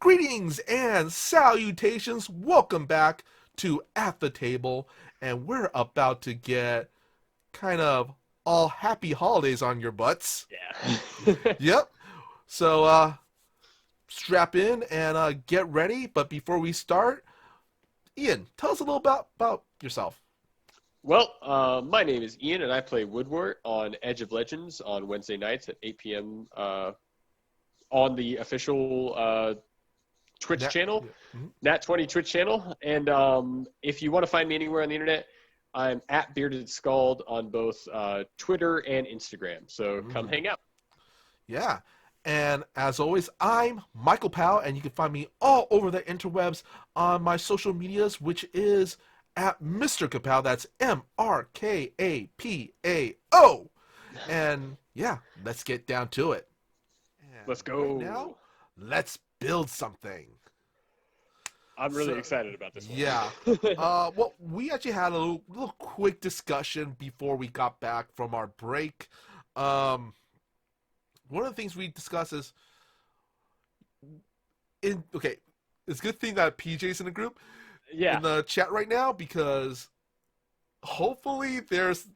Greetings and salutations. Welcome back to At the Table, and we're about to get kind of all happy holidays on your butts. Yeah. Yep. So strap in and get ready. But before we start, Ian, tell us a little about yourself. Well, my name is Ian, and I play Woodward on Edge of Legends on Wednesday nights at 8 p.m. On the official Twitch Nat, channel, yeah, mhm. Nat20 Twitch channel. And if you want to find me anywhere on the internet, I'm at Bearded Scald on both Twitter and Instagram. So come hang out. Yeah. And as always, I'm Michael Powell, and you can find me all over the interwebs on my social medias, which is at Mr. Kapow. That's MrKapao. And yeah, let's get down to it. Let's And right now, go. let's build something. I'm really So, excited about this yeah. one. Well, we actually had a little quick discussion before we got back from our break. Um, One of the things we discussed is okay, it's a good thing that PJ's in the group Yeah. in the chat right now because hopefully there's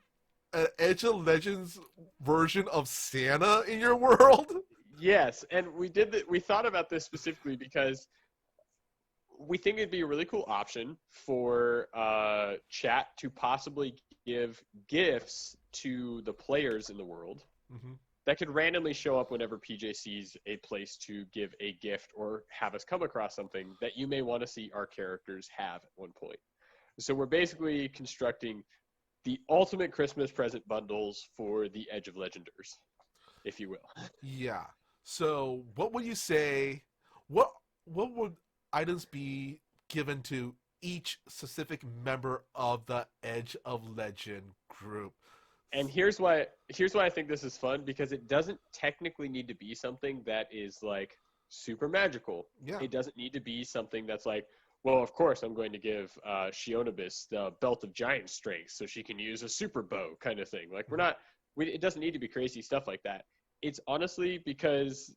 an Edge of Legends version of Santa in your world. Yes, and we thought about this specifically because we think it'd be a really cool option for chat to possibly give gifts to the players in the world Mm-hmm. that could randomly show up whenever PJ sees a place to give a gift or have us come across something that you may want to see our characters have at one point. So we're basically constructing the ultimate Christmas present bundles for the Edge of Legenders, if you will. Yeah. So, what would you say? What would items be given to each specific member of the Edge of Legend group? And here's why I think this is fun, because it doesn't technically need to be something that is like super magical. Yeah. It doesn't need to be something that's like, well, of course I'm going to give Shionibus the belt of giant strength so she can use a super bow kind of thing. Like it doesn't need to be crazy stuff like that. It's honestly because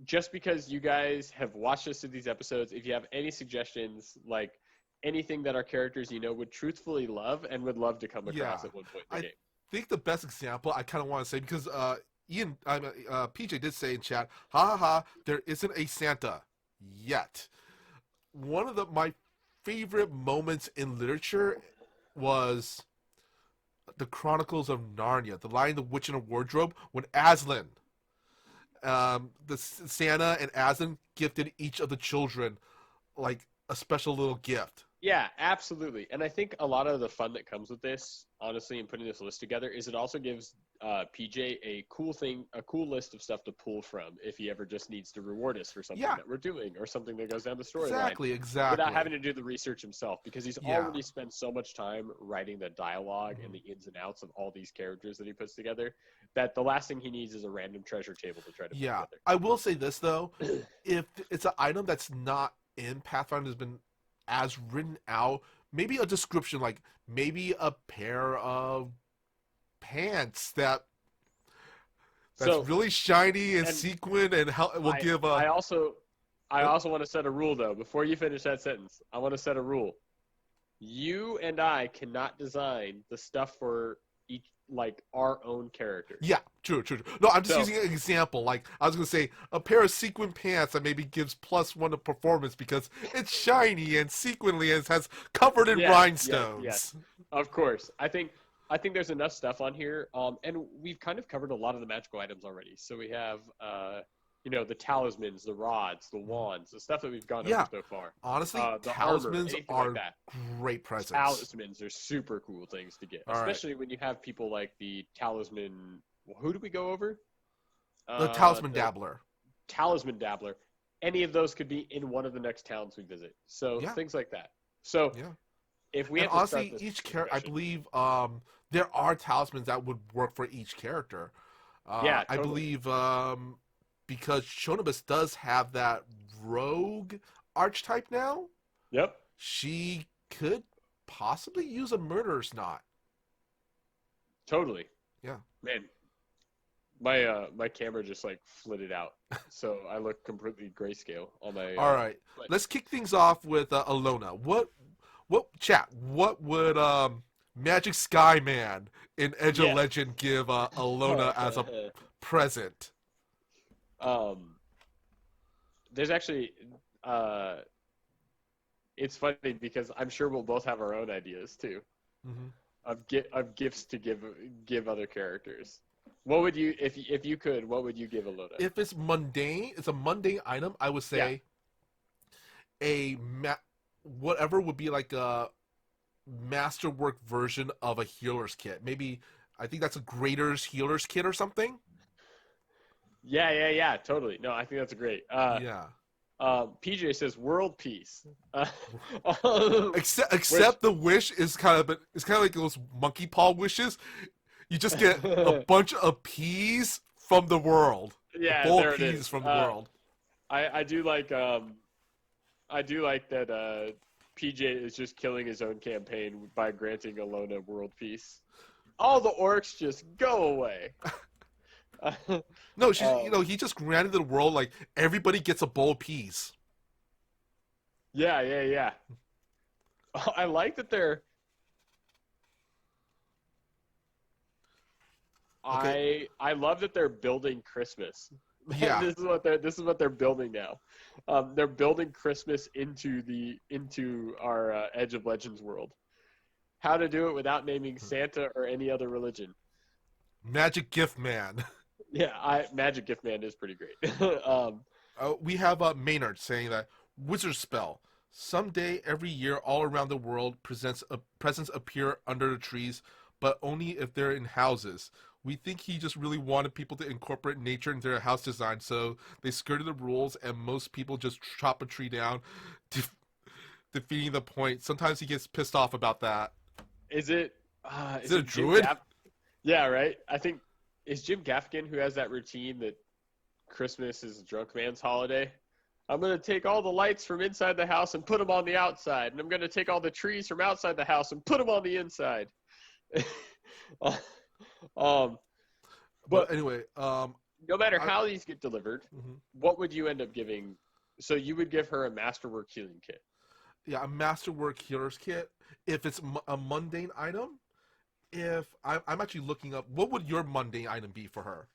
just because you guys have watched us through these episodes, if you have any suggestions, like anything that our characters would truthfully love and would love to come Yeah. across at one point in I the game. think the best example I kind of want to say because PJ did say in chat, ha ha ha, there isn't a Santa yet. One of my favorite moments in literature was the Chronicles of Narnia, The Lion, the Witch, and the Wardrobe, when Aslan, the Santa and Aslan gifted each of the children like a special little gift. Yeah, absolutely. And I think a lot of the fun that comes with this, honestly, in putting this list together, is it also gives PJ a cool list of stuff to pull from if he ever just needs to reward us for something Yeah, that we're doing or something that goes down the storyline exactly. without having to do the research himself, because he's Yeah. already spent so much time writing the dialogue and the ins and outs of all these characters that he puts together that the last thing he needs is a random treasure table to try to put Yeah, together. I will say this though, if it's an item that's not in Pathfinder has been as written out, maybe a description like maybe a pair of pants that's So, really shiny and and sequined and will I give I a. also I also want to set a rule though. Before you finish that sentence, I want to set a rule. You and I cannot design the stuff for each, like our own characters. Yeah, true. No, I'm just So, using an example. Like I was gonna say, a pair of sequin pants that maybe gives +1 to performance because it's shiny and sequinly and has covered in yes. rhinestones. Of course. I think there's enough stuff on here. And we've kind of covered a lot of the magical items already. So we have the talismans, the rods, the wands, the stuff that we've gone over Yeah, so far. honestly, The armor, talismans anything like are that. great presents. Talismans are super cool things to get, All right, especially when you have people like the talisman. Who do we go over? the talisman The dabbler. talisman dabbler. Any of those could be in one of the next towns we visit. So Yeah, things like that. So yeah. if we And have to start honestly, this each character, I discussion, believe, there are talismans that would work for each character. yeah, I totally. believe, because Shonibus does have that rogue archetype now, Yep, she could possibly use a murderer's knot. totally. Yeah. Man, My camera just like flitted out, so I look completely grayscale on my. All right, But let's kick things off with Alona. What would Magic Skyman in Edge of yes. Legend give Alona as a present? um, there's actually it's funny because I'm sure we'll both have our own ideas too Mm-hmm. of gifts to give other characters. What would you if you could? What would you give Alona? If it's mundane, it's a mundane item. I would Yeah. say whatever would be like a masterwork version of a healer's kit. Maybe I think that's a Greater's healer's kit or something. Yeah. Totally. No, I think that's great. Yeah. PJ says world peace. Except the wish is kind of like those monkey paw wishes. You just get a bunch of peas from the world. Yeah, a bowl there of it peas is. from the world. I do like that PJ is just killing his own campaign by granting Alona world peace. All the orcs just go away. No, she's he just granted the world like everybody gets a bowl of peas. Yeah. I like that they're. Okay. I love that they're building Christmas. Yeah. This is what they're building now. They're building Christmas into our Edge of Legends world. How to do it without naming Santa or any other religion. Magic Gift Man. Yeah, Magic Gift Man is pretty great. We have Maynard saying that wizard spell. Someday every year all around the world presents appear under the trees, but only if they're in houses. We think he just really wanted people to incorporate nature into their house design, so they skirted the rules, and most people just chop a tree down, defeating the point. Sometimes he gets pissed off about that. Is it a druid? Yeah, right. I think is Jim Gaffigan who has that routine that Christmas is a drunk man's holiday. I'm going to take all the lights from inside the house and put them on the outside, and I'm going to take all the trees from outside the house and put them on the inside. But anyway, no matter how these get delivered, mm-hmm. What would you end up giving? So you would give her a masterwork healing kit. Yeah, a masterwork healer's kit. If it's a mundane item, if I'm actually looking up, what would your mundane item be for her?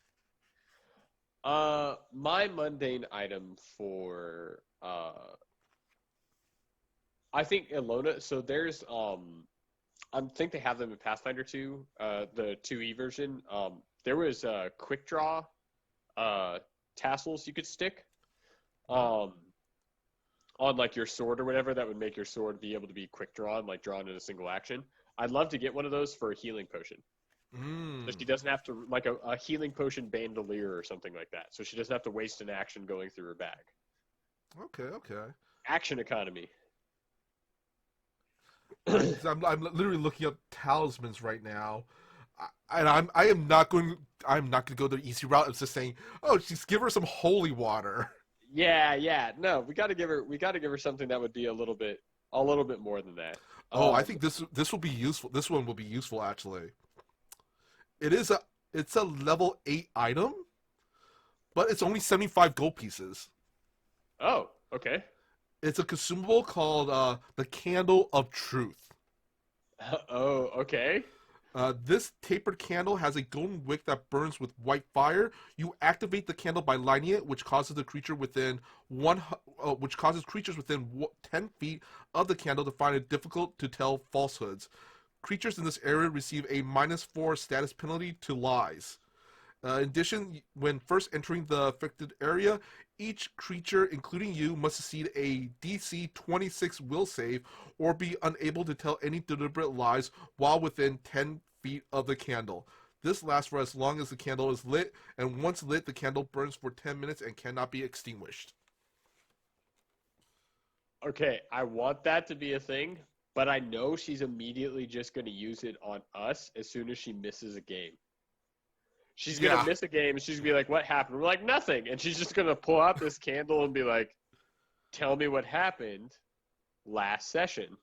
My mundane item for I think Alona. So there's I think they have them in Pathfinder 2, the 2E version. There was quick draw tassels you could stick on like your sword or whatever that would make your sword be able to be quick drawn, like drawn in a single action. I'd love to get one of those for a healing potion. So she doesn't have to, like a healing potion bandolier or something like that. So she doesn't have to waste an action going through her bag. Okay. Action economy. I'm literally looking up talismans right now, and I'm not going to go the easy route. It's just saying, oh, just give her some holy water. Yeah. No, we got to give her something that would be a little bit more than that. I think this will be useful. This one will be useful actually. It's a level 8 item, but it's only 75 gold pieces. Oh, okay. It's a consumable called the Candle of Truth. Oh, okay. This tapered candle has a golden wick that burns with white fire. You activate the candle by lighting it, which causes creatures within 10 feet of the candle to find it difficult to tell falsehoods. Creatures in this area receive a -4 status penalty to lies. In addition, when first entering the affected area, each creature, including you, must succeed a DC 26 will save or be unable to tell any deliberate lies while within 10 feet of the candle. This lasts for as long as the candle is lit, and once lit, the candle burns for 10 minutes and cannot be extinguished. Okay, I want that to be a thing, but I know she's immediately just going to use it on us as soon as she misses a game. She's going to miss a game, and she's going to be like, what happened? We're like, nothing. And she's just going to pull out this candle and be like, tell me what happened last session.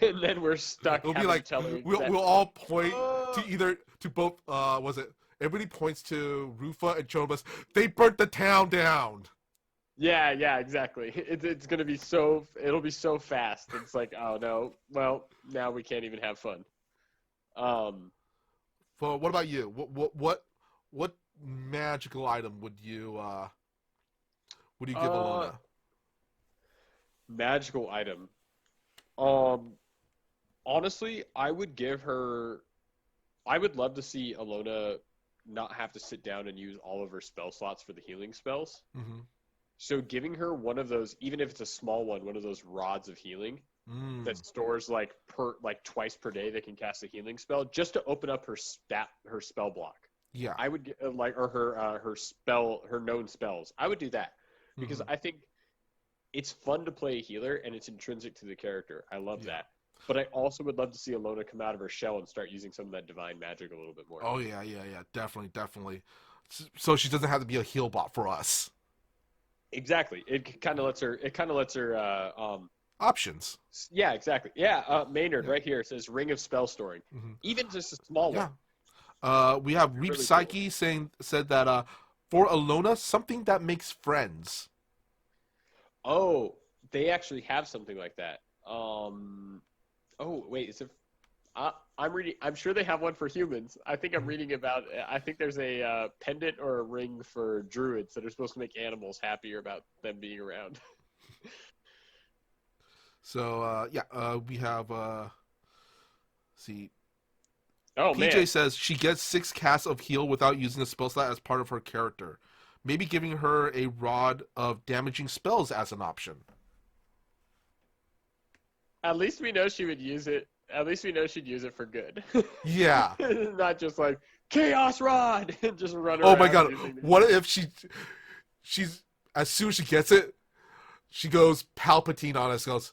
And then we're stuck. It'll be like, we'll all point to both, was it everybody points to Rufa and Chobas. They burnt the town down. Yeah, exactly. It's gonna be it'll be so fast. It's like, oh no, well now we can't even have fun. Well, what about you? What magical item would you give Alona? Magical item. Honestly, I would love to see Alona not have to sit down and use all of her spell slots for the healing spells. Mm-hmm. So giving her one of those, even if it's a small one of those rods of healing that stores like twice per day they can cast a healing spell, just to open up her spell block. Yeah. I would her known spells. I would do that because I think it's fun to play a healer and it's intrinsic to the character. I love that. But I also would love to see Alona come out of her shell and start using some of that divine magic a little bit more. Oh yeah, definitely. So she doesn't have to be a heal bot for us. Exactly. It kind of lets her. Options. Yeah, exactly. Yeah, Maynard right here says Ring of Spell Storing. Even just a small one. We have Reap really Psyche said that for Alona, something that makes friends. Oh, they actually have something like that. Oh wait, is it? I'm reading. I'm sure they have one for humans. I think I'm reading about. I think there's a pendant or a ring for druids that are supposed to make animals happier about them being around. So we have. See. Oh PJ man. says she gets 6 casts of heal without using a spell slot as part of her character. Maybe giving her a rod of damaging spells as an option. At least we know she would use it. At least we know she'd use it for good. Yeah. Not just like Chaos Rod and just run Oh around. my god. What if she's as soon as she gets it, she goes Palpatine on us, goes,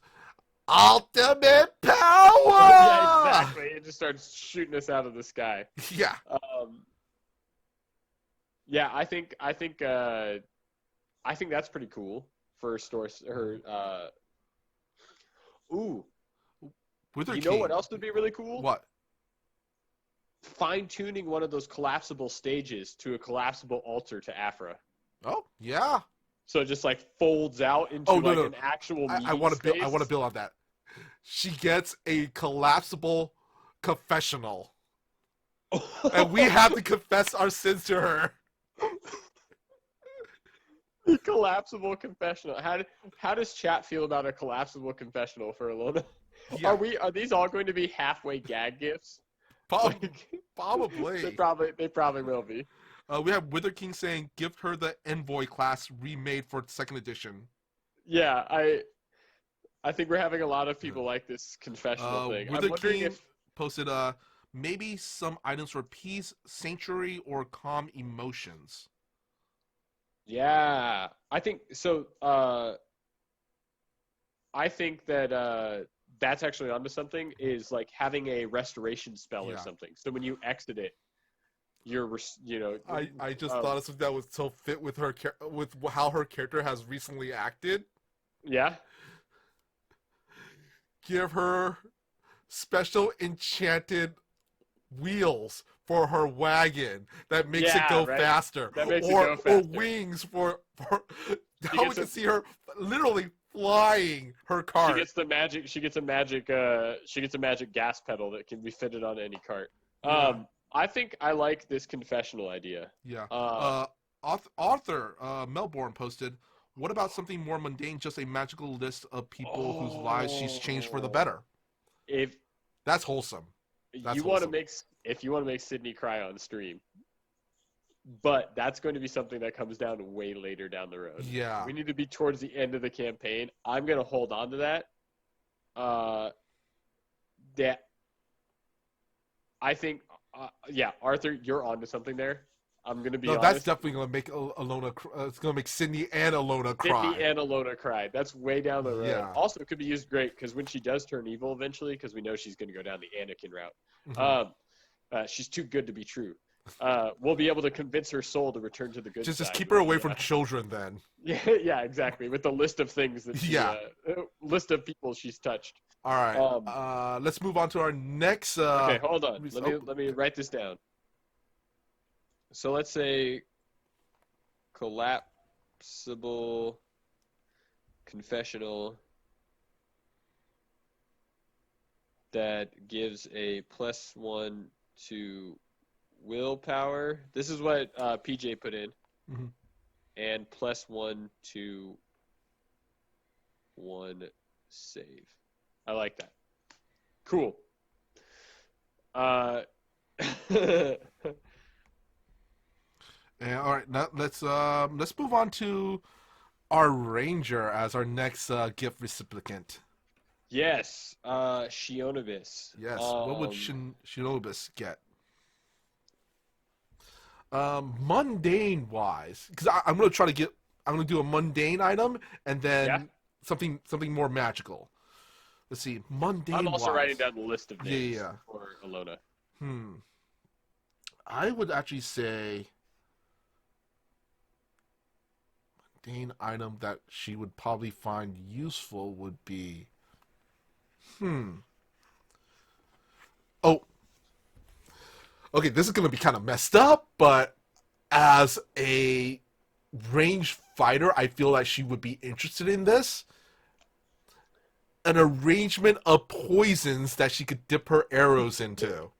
ultimate power! Yeah, exactly. It just starts shooting us out of the sky. Yeah. Yeah, I think that's pretty cool for her. Ooh. Wither You King. know what else would be really cool? What? Fine-tuning one of those collapsible stages to a collapsible altar to Aphra. Oh, yeah. So it just like folds out into an actual meeting I want to space. build. I want to build on that. She gets a collapsible confessional, and we have to confess our sins to her. The collapsible confessional. How does chat feel about a collapsible confessional for Alona? Yeah. Are these all going to be halfway gag gifts? Probably. They probably will be. We have Wither King saying, "Give her the Envoy class remade for 2nd edition." Yeah, I think we're having a lot of people like this confessional thing. Wither I'm wondering King if posted maybe some items for peace, sanctuary, or calm emotions. Yeah, I think so. I think that that's actually onto something. Is like having a restoration spell or something. So when you exit it, I just thought of something that would so fit with her with how her character has recently acted. Yeah. Give her special enchanted wheels for her wagon that makes it go faster. That makes it go faster. Or wings for now we can see her literally flying her cart. She gets a magic gas pedal that can be fitted on any cart. Yeah. I think I like this confessional idea. Yeah. Author Melbourne posted, what about something more mundane, just a magical list of people whose lives she's changed for the better? That's wholesome. If you want to make Sydney cry on stream, but that's going to be something that comes down way later down the road. Yeah. We need to be towards the end of the campaign. I'm going to hold on to that. I think, Arthur, you're onto something there. I'm going to be honest. That's definitely going to make Alona. It's going to make Sydney and Alona cry. Sydney and Alona cry. That's way down the road. Yeah. Also, it could be used great because when she does turn evil eventually, because we know she's going to go down the Anakin route. Mm-hmm. She's too good to be true. We'll be able to convince her soul to return to the good side. Just keep her away from children then. Yeah, exactly. With the list of things that list of people she's touched. All right. Let's move on to our next. Okay, hold on. Let me write this down. So let's say Collapsible Confessional that gives a +1 to willpower. This is what PJ put in. Mm-hmm. And +1 to 1 save. I like that. Cool. And all right, now let's move on to our ranger as our next gift recipient. Yes, Shionobis. Yes, what would Shinobis get? Mundane wise, because I'm gonna try to get. I'm gonna do a mundane item and then something more magical. Let's see, mundane. I'm also wise. writing down the list of names Yeah. for Alona. I would actually say mundane item that she would probably find useful would be. Oh. Okay, this is going to be kind of messed up, but as a ranged fighter, I feel like she would be interested in this. An arrangement of poisons that she could dip her arrows into.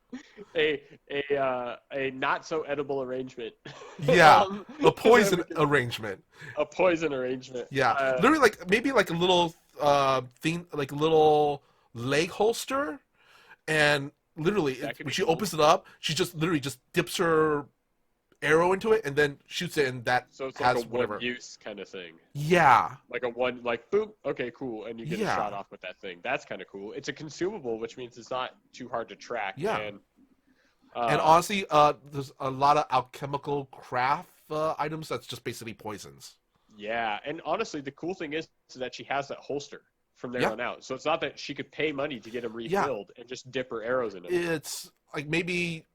A not so edible arrangement. Yeah, a poison arrangement. A poison arrangement. Yeah, literally like maybe like a little thing, like a little leg holster, and literally when she opens it up, she just literally just dips her arrow into it and then shoots it, and that so it's has like a whatever one-use kind of thing. Yeah, like a one, like boom, okay, cool, and you get a shot off with that thing. That's kind of cool. It's a consumable, which means it's not too hard to track. Yeah, and honestly, there's a lot of alchemical craft items that's just basically poisons. Yeah, and honestly, the cool thing is that she has that holster from there on out. So it's not that she could pay money to get them refilled and just dip her arrows in them. It's like maybe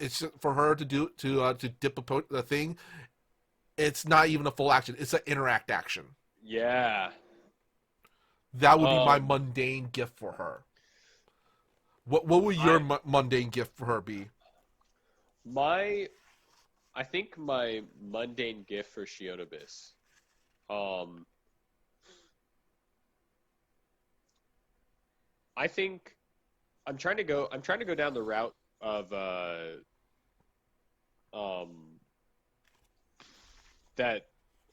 it's for her to do to dip the thing. It's not even a full action. It's an interact action. Yeah. That would be my mundane gift for her. What would your mundane gift for her be? I think my mundane gift for Shionobis, I think I'm trying to go down the route of that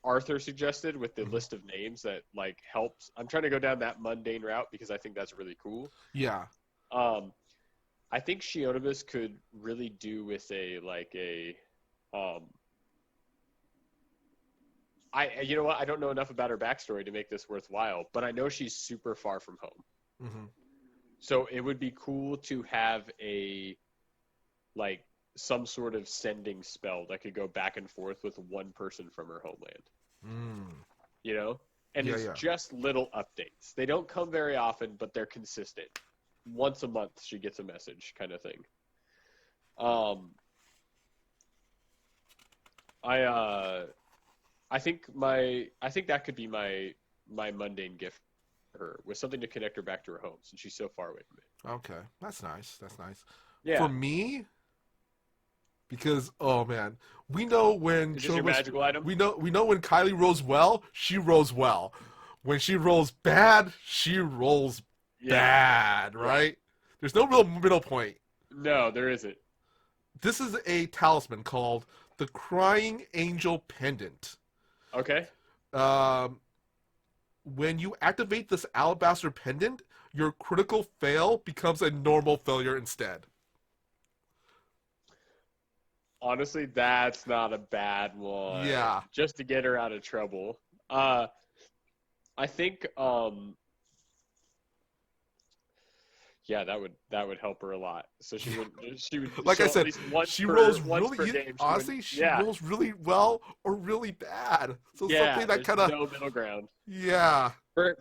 Arthur suggested with the list of names that like helps. I'm trying to go down that mundane route because I think that's really cool. Yeah. I think Shionobis could really do with you know what? I don't know enough about her backstory to make this worthwhile, but I know she's super far from home. Mm-hmm. So it would be cool to have some sort of sending spell that could go back and forth with one person from her homeland. You know? And it's just little updates. They don't come very often, but they're consistent. Once a month she gets a message kind of thing. I think that could be my mundane gift for her, with something to connect her back to her home since she's so far away from it. Okay. That's nice. Yeah. For me, because man, we know when is this your magical item? We know when Kylie rolls well, she rolls well. When she rolls bad, she rolls bad, right? There's no real middle point. No, there isn't. This is a talisman called the Crying Angel Pendant. Okay. When you activate this alabaster pendant, your critical fail becomes a normal failure instead. Honestly, that's not a bad one. Yeah. Just to get her out of trouble. I think that would help her a lot. So she would like I said, she rolls really game, honestly, she rolls really well or really bad. So something that kind of no middle ground. Yeah.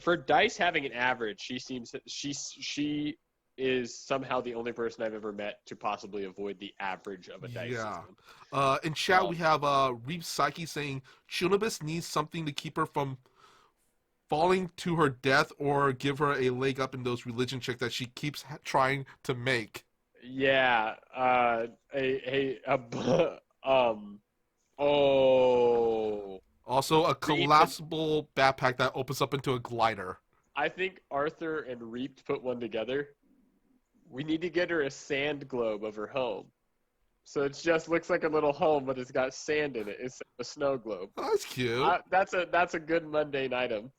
For dice having an average, she seems that she is somehow the only person I've ever met to possibly avoid the average of a dice system. In chat we have Reeve Psyche saying Shionobis needs something to keep her from falling to her death or give her a leg up in those religion checks that she keeps trying to make. Yeah, a Um. Oh. Also, a Reap. collapsible backpack that opens up into a glider. I think Arthur and Reap put one together. We need to get her a sand globe of her home. So it just looks like a little home, but it's got sand in it. It's a snow globe. Oh, that's cute. That's a good mundane item.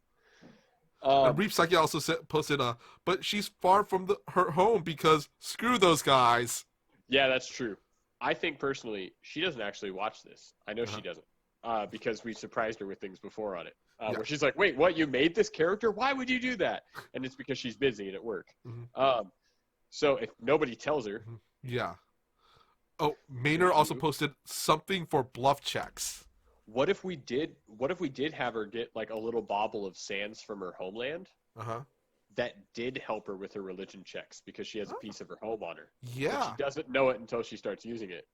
And Reap Psyche also posted, but she's far from her home because screw those guys. Yeah, that's true. I think personally, she doesn't actually watch this. I know she doesn't, because we surprised her with things before on it. Where she's like, "Wait, what? You made this character? Why would you do that?" And it's because she's busy and at work. Mm-hmm. So if nobody tells her, yeah. Oh, Maynard also posted something for bluff checks. What if we did have her get like a little bauble of sands from her homeland? That did help her with her religion checks because she has a piece of her home on her. Yeah. But she doesn't know it until she starts using it.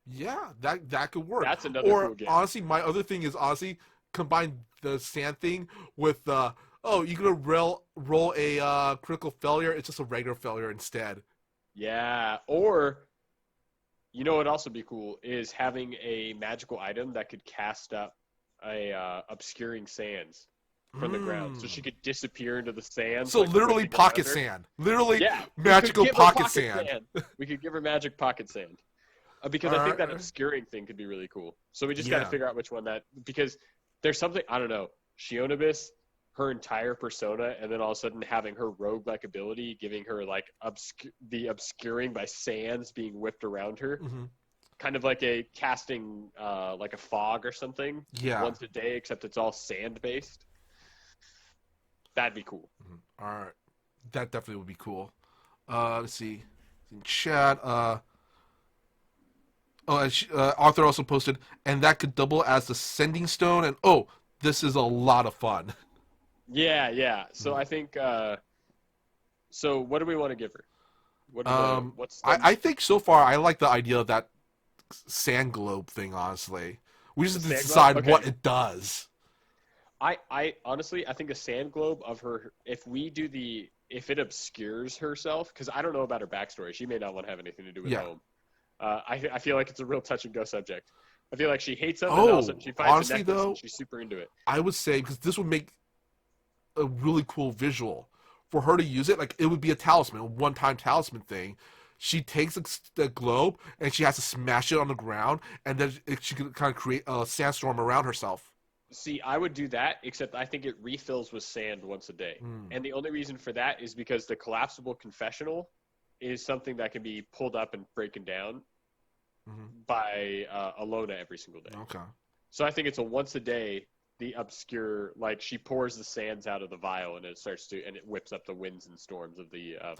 Yeah, that could work. That's another cool game. Honestly, my other thing is combine the sand thing with you're gonna roll a critical failure. It's just a regular failure instead. Yeah, or you know what'd also be cool is having a magical item that could cast up a obscuring sands from the ground, so she could disappear into the sand. So like literally pocket sand, literally magical pocket sand. We could give her magic pocket sand, because I think that obscuring thing could be really cool. So we just got to figure out which one because there's something, I don't know, Shionibis, her entire persona, and then all of a sudden having her rogue-like ability, giving her like the obscuring by sands being whipped around her. Kind of like a casting like a fog or something once a day, except it's all sand based. That'd be cool. All right, that definitely would be cool. Let's see, in chat. Arthur also posted, and that could double as the sending stone. And this is a lot of fun. Yeah. So I think. So what do we want to give her? I think so far I like the idea of that sand globe thing. Honestly, we just have to decide what it does. I honestly, I think a sand globe of her, if it obscures herself, because I don't know about her backstory. She may not want to have anything to do with home. I feel like it's a real touch and go subject. I feel like she hates him, and all of a sudden she finds a necklace and she's super into it. I would say, because this would make a really cool visual for her to use it. Like, it would be a talisman, a one-time talisman thing. She takes the globe and she has to smash it on the ground, and then she can kind of create a sandstorm around herself. See, I would do that, except I think it refills with sand once a day. And the only reason for that is because the Collapsible Confessional is something that can be pulled up and broken down by Alona every single day. Okay. So I think it's a once a day, the obscure, like she pours the sands out of the vial and it whips up the winds and storms of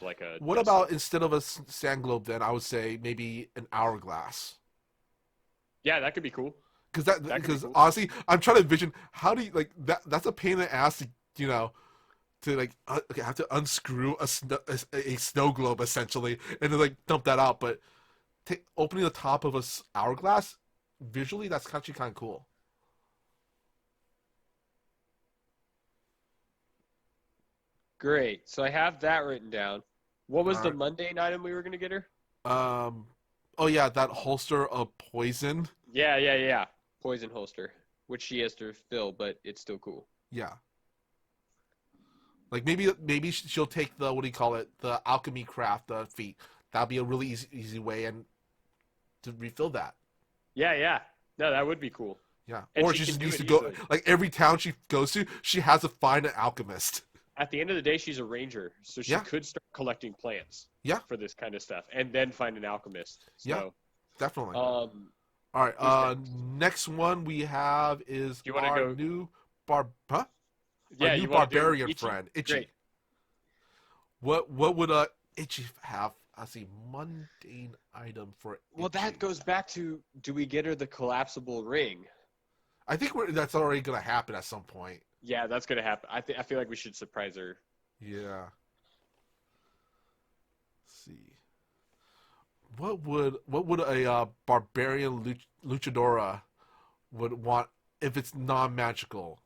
like a. What about instead of a sand globe? Then I would say maybe an hourglass. Yeah, that could be cool. Because honestly, I'm trying to envision how do you like that. That's a pain in the ass to like have to unscrew a snow globe essentially and then like dump that out. But opening the top of a hourglass visually, that's actually kind of cool. Great. So I have that written down. What was the mundane item we were going to get her? Oh yeah, that holster of poison. Yeah. Poison holster, which she has to fill, but it's still cool. Yeah. Like maybe she'll take the the alchemy craft feat. That'll be a really easy way and to refill that. Yeah. No, that would be cool. Yeah. Or she just needs to go like every town she goes to, she has to find an alchemist. At the end of the day, she's a ranger, so she could start collecting plants. For this kind of stuff, and then find an alchemist. So, definitely. All right. Next one we have is our new barbarian friend, Itchy. Great. What would Itchy have as a mundane item for Itchy? Well, that goes back to, do we get her the collapsible ring? I think that's already going to happen at some point. Yeah, that's going to happen. I feel like we should surprise her. Yeah. Let's see. What would a barbarian luchadora would want if it's non-magical?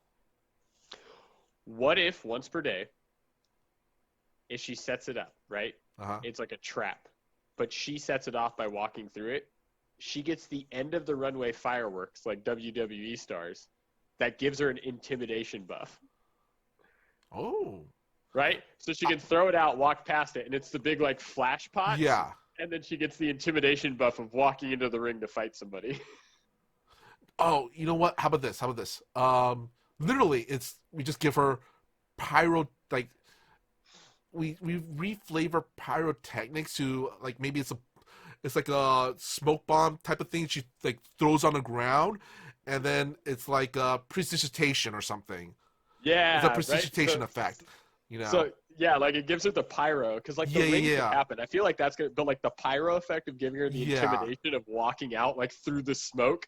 What if once per day, if she sets it up, right? It's like a trap, but she sets it off by walking through it. she gets the end of the runway fireworks like WWE stars. That gives her an intimidation buff. Oh. Right? So she can throw it out, walk past it, and it's the big like flash pots. Yeah. And then she gets the intimidation buff of walking into the ring to fight somebody. Oh, you know what? How about this? Literally, we just give her pyro, like we reflavor pyrotechnics to like maybe it's like a smoke bomb type of thing she like throws on the ground, and then it's like a precipitation or something. Yeah, It's a right? precipitation effect, you know. So yeah, like it gives her the pyro because like the ring could happen. I feel like that's gonna, but like the pyro effect of giving her the intimidation of walking out like through the smoke.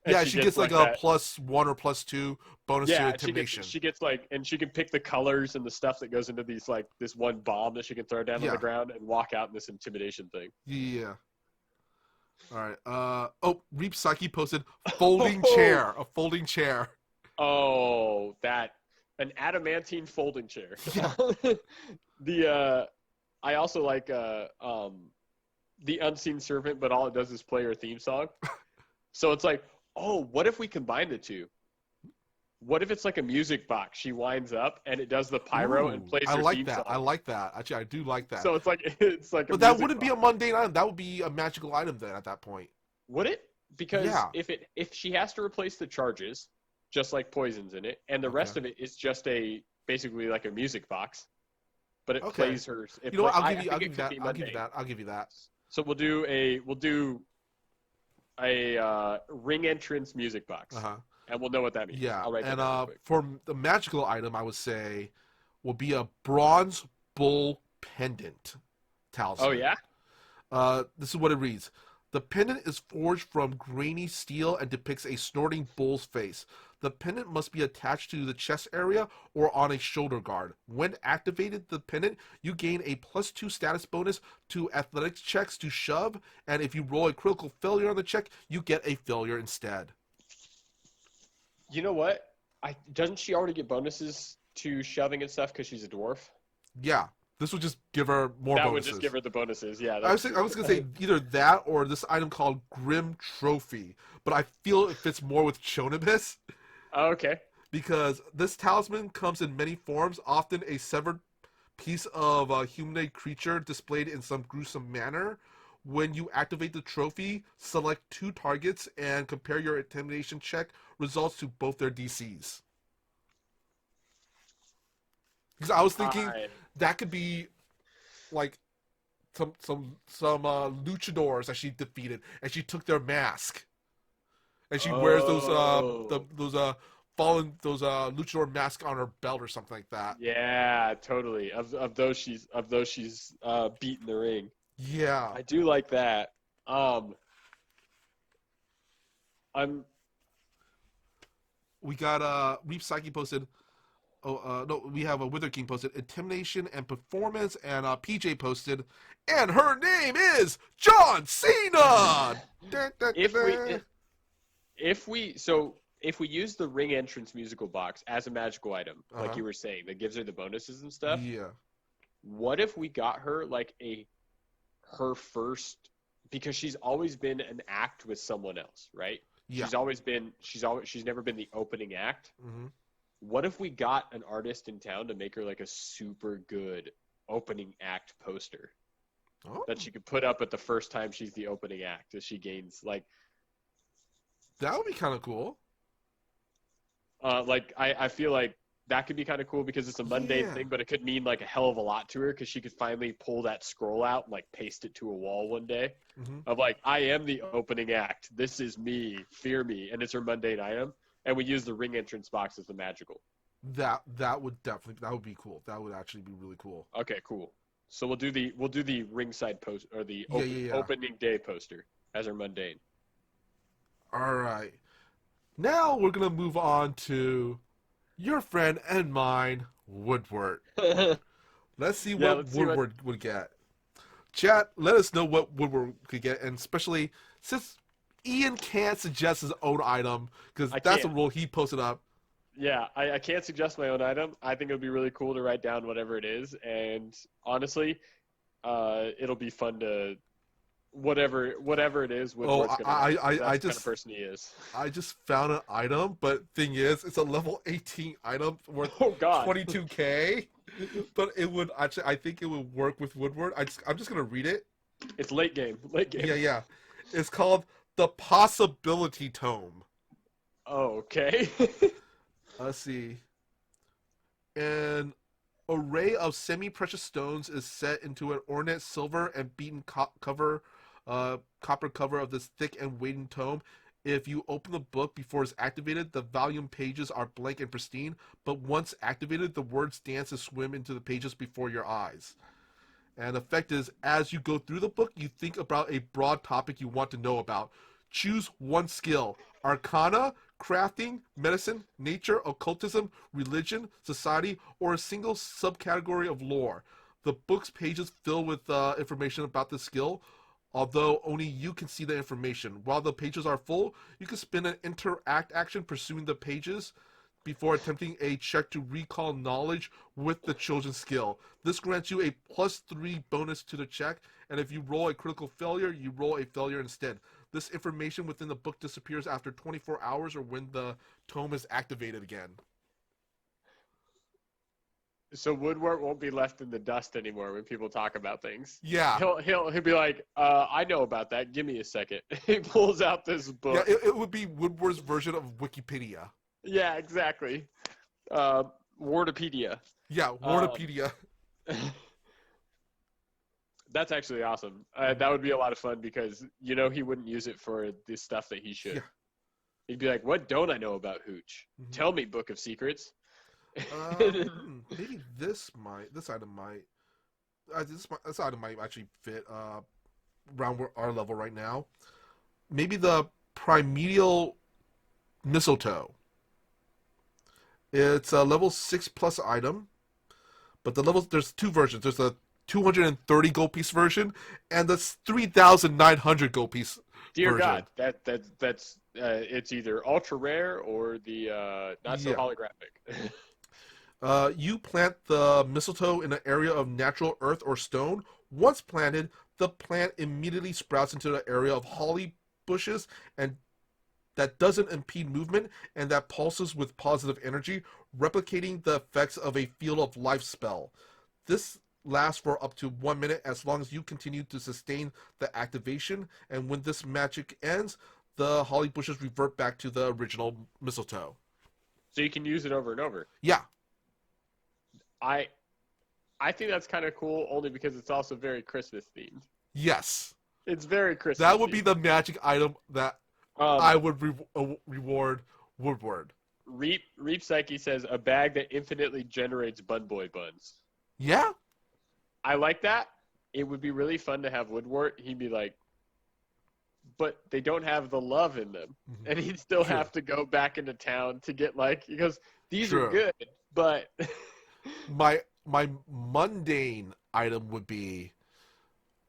Yeah, she gets like a +1 or +2 bonus to intimidation. She gets like, and she can pick the colors and the stuff that goes into these like this one bomb that she can throw down on the ground and walk out in this intimidation thing. Yeah. All right. Reap Psyche posted folding chair, a folding chair. Oh, an adamantine folding chair. Yeah. I also like the Unseen Servant, but all it does is play her theme song. So it's like, oh, what if we combine the two? What if it's like a music box? She winds up and it does the pyro and plays her theme song. I like that. Actually, I do like that. So it's like. But that wouldn't be a mundane item. That would be a magical item then at that point. Would it? Because if she has to replace the charges, just like Poison's in it, and the rest of it is just basically like a music box, but it plays her. You know what? I'll give you that. So we'll do a ring entrance music box, and we'll know what that means. Yeah, I'll write that and for the magical item, I would say will be a bronze bull pendant talisman. Oh yeah. This is what it reads. The pendant is forged from grainy steel and depicts a snorting bull's face. The pendant must be attached to the chest area or on a shoulder guard. When activated the pendant, you gain a +2 status bonus to athletics checks to shove, and if you roll a critical failure on the check, you get a failure instead. You know what? Doesn't she already get bonuses to shoving and stuff because she's a dwarf? Yeah. This would just give her more bonuses. That would just give her the bonuses, yeah. I was going to say either that or this item called Grim Trophy, but I feel it fits more with Chonibus. Oh, okay. Because this talisman comes in many forms, often a severed piece of a humanoid creature displayed in some gruesome manner. When you activate the trophy, select 2 targets and compare your intimidation check results to both their DCs. Because I was thinking that could be like some luchadors that she defeated, and she took their mask, and she wears those luchador masks on her belt or something like that. Yeah, totally. Of those she's beaten the ring. Yeah, I do like that. We got Reap Psyche posted. We have a Wither King posted intimidation and performance, and PJ posted, and her name is John Cena. If we use the ring entrance musical box as a magical item, like you were saying, that gives her the bonuses and stuff. Yeah. What if we got her like her first, because she's always been an act with someone else, right? Yeah. She's never been the opening act. Mm-hmm. What if we got an artist in town to make her like a super good opening act poster that she could put up at the first time she's the opening act as she gains like. That would be kind of cool. I feel like that could be kind of cool because it's a mundane thing, but it could mean like a hell of a lot to her because she could finally pull that scroll out and like paste it to a wall one day of like, I am the opening act. This is me. Fear me. And it's her mundane item. And we use the ring entrance box as the magical. That would be cool. That would actually be really cool. Okay, cool. So we'll do the ringside post or the opening day poster as our mundane. All right. Now we're gonna move on to your friend and mine, Woodward. Let's see what Woodward would get. Chat, let us know what Woodward could get, and especially since Ian can't suggest his own item because that's a rule he posted up. Yeah, I can't suggest my own item. I think it would be really cool to write down whatever it is, and honestly, it'll be fun to whatever it is, Oh, Woodward's gonna want. 'Cause I that's the kind of just person he is. I just found an item, but thing is, it's a level 18 item worth Oh God. 22k. But it would actually, I think it would work with Woodward. I'm just gonna read it. It's late game. Late game. Yeah. It's called the Possibility Tome. Oh, okay. Let's see. An array of semi-precious stones is set into an ornate silver and beaten copper cover of this thick and weighted tome. If you open the book before it's activated, the volume pages are blank and pristine, but once activated, the words dance and swim into the pages before your eyes. And the effect is, as you go through the book, you think about a broad topic you want to know about. Choose one skill: arcana, crafting, medicine, nature, occultism, religion, society, or a single subcategory of lore. The book's pages fill with information about the skill, although only you can see the information. While the pages are full, you can spin an interact action pursuing the pages before attempting a check to recall knowledge with the chosen skill. This grants you a +3 bonus to the check, and if you roll a critical failure, you roll a failure instead. This information within the book disappears after 24 hours or when the tome is activated again. So Woodward won't be left in the dust anymore when people talk about things. Yeah. He'll be like, I know about that. Give me a second. He pulls out this book. Yeah, it would be Woodward's version of Wikipedia. Yeah, exactly. Wordopedia. Yeah, Wordopedia. That's actually awesome. That would be a lot of fun because he wouldn't use it for the stuff that he should. Yeah. He'd be like, "What don't I know about Hooch? Mm-hmm. Tell me, Book of Secrets." Maybe this item might actually fit around our level right now. Maybe the Primordial Mistletoe. It's a level 6+ item, but there's two versions. There's a 230 gold piece version and the 3,900 gold piece Dear version. God, that's it's either ultra rare or the not so holographic. You plant the mistletoe in an area of natural earth or stone. Once planted, the plant immediately sprouts into the area of holly bushes and that doesn't impede movement and that pulses with positive energy, replicating the effects of a field of life spell. This lasts for up to 1 minute as long as you continue to sustain the activation, and when this magic ends, the holly bushes revert back to the original mistletoe. So you can use it over and over. Yeah. I think that's kind of cool only because it's also very Christmas themed. Yes. It's very Christmas. That would be the magic item that I would reward Woodward. Reap Psyche says a bag that infinitely generates Bun Boy buns. Yeah. I like that. It would be really fun to have Woodward. He'd be like, but they don't have the love in them. Mm-hmm. And he'd still have to go back into town to get he goes, these are good, but my mundane item would be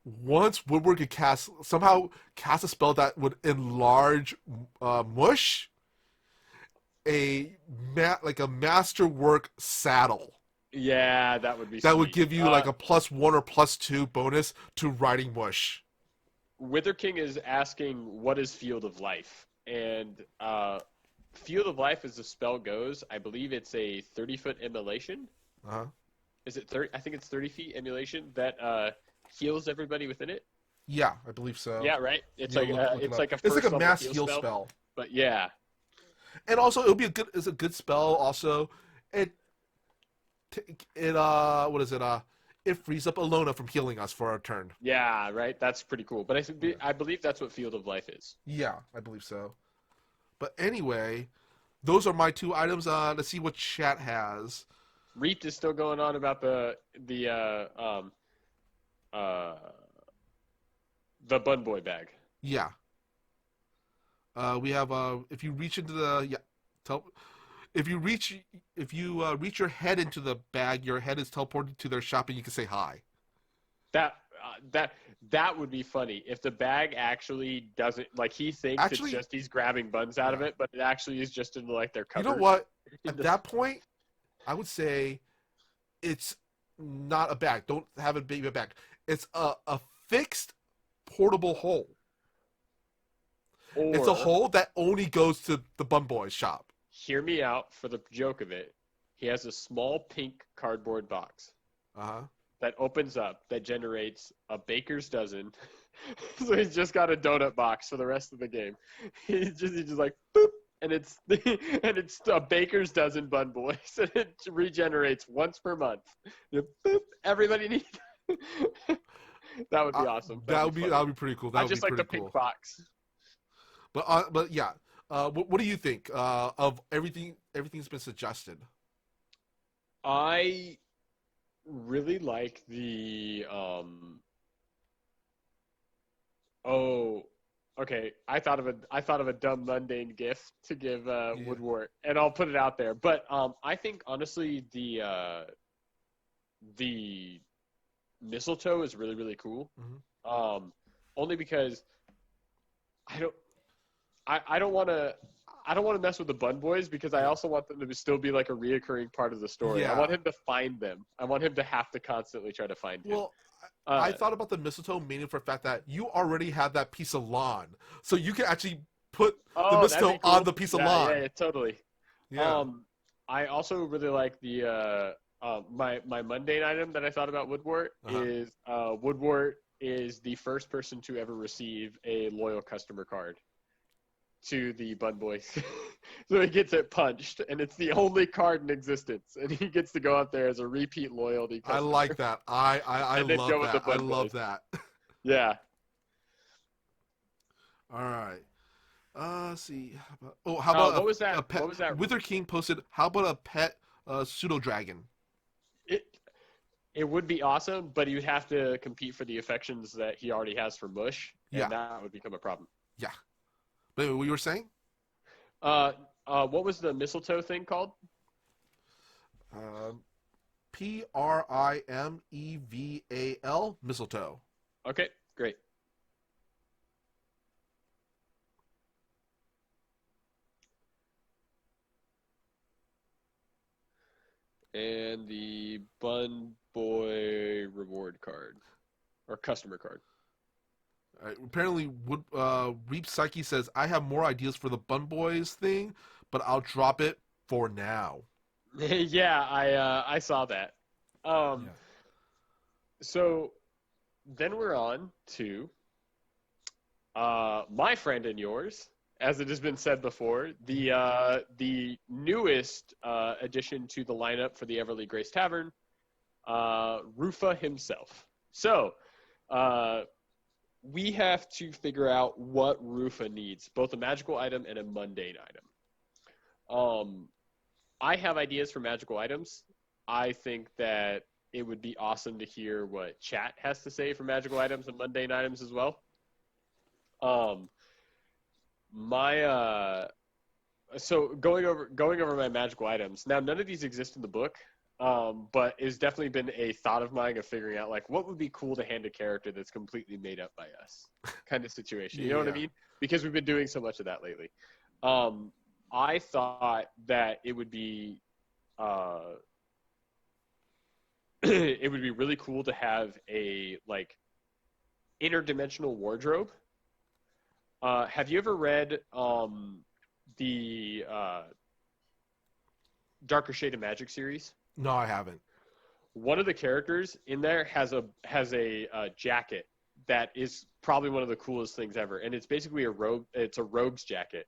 once Woodward could somehow cast a spell that would enlarge Mush, a masterwork saddle. Yeah, that would be that sweet. Would give you like a +1 or +2 bonus to riding Mush. Wither King is asking, what is Field of Life? And Field of Life, as the spell goes, I believe it's a 30-foot emulation. Uh-huh. Is it 30? I think it's 30 feet emulation that heals everybody within it. Yeah, I believe so. Yeah, right. It's like a mass heal spell. But yeah, and also it would be a good spell. Also, it what is it? It frees up Alona from healing us for our turn. Yeah, right. That's pretty cool. But I believe that's what Field of Life is. Yeah, I believe so. But anyway, those are my two items. Let's see what chat has. Reaped is still going on about the Bun Boy bag. Yeah. We have if you reach into the if you reach your head into the bag, your head is teleported to their shop, and you can say hi. That would be funny if the bag actually doesn't he thinks it's just he's grabbing buns out of it, but it actually is just in their cupboard. You know what? At that point, I would say it's not a bag. Don't have it be a bag. It's a fixed portable hole. Or It's a hole that only goes to the Bun Boys shop. hear me out for the joke of it. He has a small pink cardboard box that opens up that generates a baker's dozen. So he's just got a donut box for the rest of the game. He's just like boop, and it's a baker's dozen Bun Boys, and it regenerates once per month. Boop, everybody needs. That would be awesome. That would be pretty cool. That I would just be like the pretty pink cool. box. But yeah, what do you think of everything? Everything's been suggested. I really like the oh, okay. I thought of a dumb mundane gift to give Woodward, and I'll put it out there. But I think honestly the mistletoe is really, really cool. Mm-hmm. Only because I don't want to mess with the Bun Boys, because I also want them to still be like a reoccurring part of the story. Yeah. I want him to find them. I want him to have to constantly try to find him. Well, I thought about the mistletoe meaning for the fact that you already have that piece of lawn, so you can actually put the mistletoe cool. on the piece of lawn. Yeah, totally. Yeah. I also really like the my mundane item that I thought about Woodwort is Woodwort is the first person to ever receive a loyal customer card to the Bun Boys. So he gets it punched, and it's the only card in existence, and he gets to go out there as a repeat loyalty customer. I like that. I love that. I love that. Yeah. All right. Let's see. How about what was that? A pet, what was that? Wither King posted, how about a pet pseudo dragon? It would be awesome, but he would have to compete for the affections that he already has for Mush, and that would become a problem. Yeah. But what you were saying? What was the mistletoe thing called? Primeval, mistletoe. Okay, great. And the Bun Boy reward card or customer card. Apparently, Reap Psyche says, I have more ideas for the Bun Boys thing, but I'll drop it for now. Yeah, I saw that. So then we're on to my friend and yours, as it has been said before, the newest addition to the lineup for the Everly Grace Tavern, Rufa himself. So we have to figure out what Rufa needs, both a magical item and a mundane item. I have ideas for magical items. I think that it would be awesome to hear what chat has to say for magical items and mundane items as well. So going over my magical items. Now, none of these exist in the book, but it's definitely been a thought of mine of figuring out like what would be cool to hand a character that's completely made up by us, kind of situation. You know what I mean? Because we've been doing so much of that lately. I thought that it would be it would be really cool to have a like interdimensional wardrobe. Have you ever read the Darker Shade of Magic series? No, I haven't. One of the characters in there has a jacket that is probably one of the coolest things ever, and it's basically a robe. It's a rogue's jacket.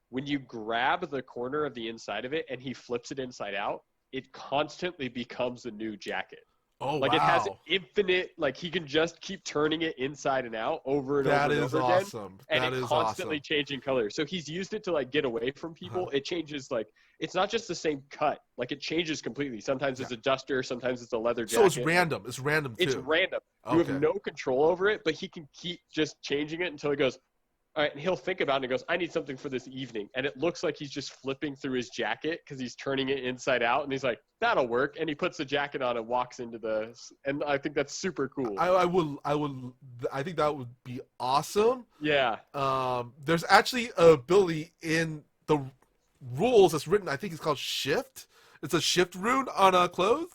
When you grab the corner of the inside of it and he flips it inside out, it constantly becomes a new jacket. Oh, like wow. It has infinite, like he can just keep turning it inside and out over and over and over again. Awesome. And that it's is constantly awesome. changing colors. So he's used it to like get away from people. It changes, like it's not just the same cut. Like it changes completely. Sometimes it's a duster, sometimes it's a leather jacket. So it's random. It's random too. It's random. You have no control over it, but he can keep just changing it until he goes, all right, and he'll think about it and he goes, I need something for this evening. And it looks like he's just flipping through his jacket because he's turning it inside out. And he's like, that'll work. And he puts the jacket on and walks into and I think that's super cool. I think that would be awesome. Yeah. There's actually an ability in the rules that's written, I think it's called shift. It's a shift rune on a clothes.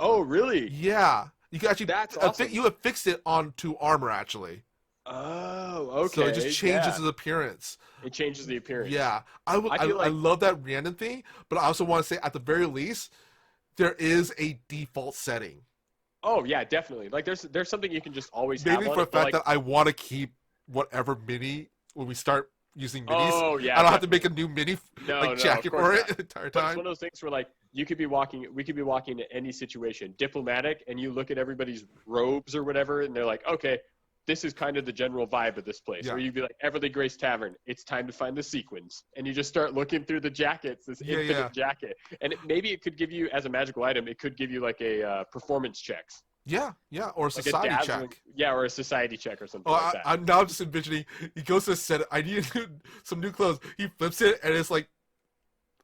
Oh, really? Yeah. You can actually, that's awesome. you have fixed it onto armor actually. Oh, So it just okay. changes Yeah. his appearance. It changes the appearance. Yeah, I would. I feel I like, love that random thing, but I also want to say at the very least, there is a default setting. oh yeah, definitely. Like there's something you can just always have Maybe on for the it, but fact like, that I want to keep whatever mini when we start using minis. oh I yeah, don't have to make definitely. a new mini No, like no, of jacket course for it not. the entire But it's time. one of those things where like we could be walking in any situation, diplomatic, and you look at everybody's robes or whatever, and they're like, okay, this is kind of the general vibe of this place. Yeah, Or you'd be like, Everly Grace Tavern, it's time to find the sequins, and you just start looking through the jackets, this yeah, yeah, infinite jacket, and maybe it could give you as a magical item, it could give you like a performance checks, yeah, yeah. Or a like a society dazzling, check. yeah, or a society check or Oh, something like that. I'm now just envisioning. He goes to the set. I need some new clothes. He flips it, and it's like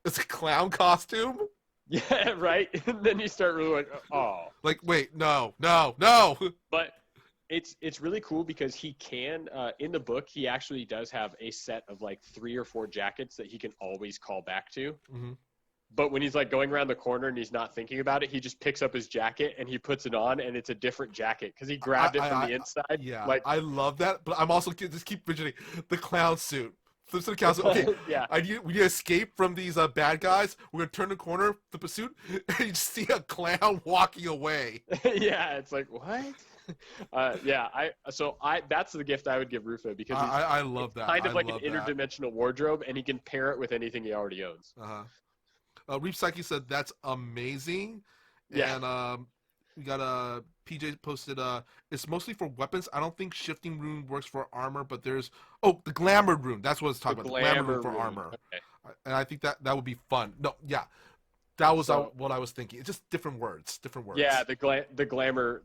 it's a clown costume. Yeah, right. And then you start really like, oh. Like, wait, no, no, no. But it's really cool because he can in the book he actually does have a set of like 3 or 4 jackets that he can always call back to. Mm-hmm. But when he's like going around the corner and he's not thinking about it, he just picks up his jacket and he puts it on, and it's a different jacket because he grabbed it from the inside. Yeah, Like, I love that, but I'm also just keep fidgeting the clown suit. Flips to the clown suit. Okay, yeah, we need to escape from these bad guys. We're gonna turn the corner, flip a suit, and you just see a clown walking away. yeah. It's like what? Yeah, I that's the gift I would give Rufo because I love it's that. kind of I like an love that. interdimensional wardrobe, and he can pair it with anything he already owns. Uh-huh. Reef Psyche said that's amazing, Yeah. and we got PJ posted it's mostly for weapons. I don't think shifting rune works for armor, but there's the glamour rune. That's what it's talking about. The glamour rune for armor, Okay. and I think that would be fun. No, yeah, that was So, what I was thinking. It's just different words, different words. yeah, the glamour,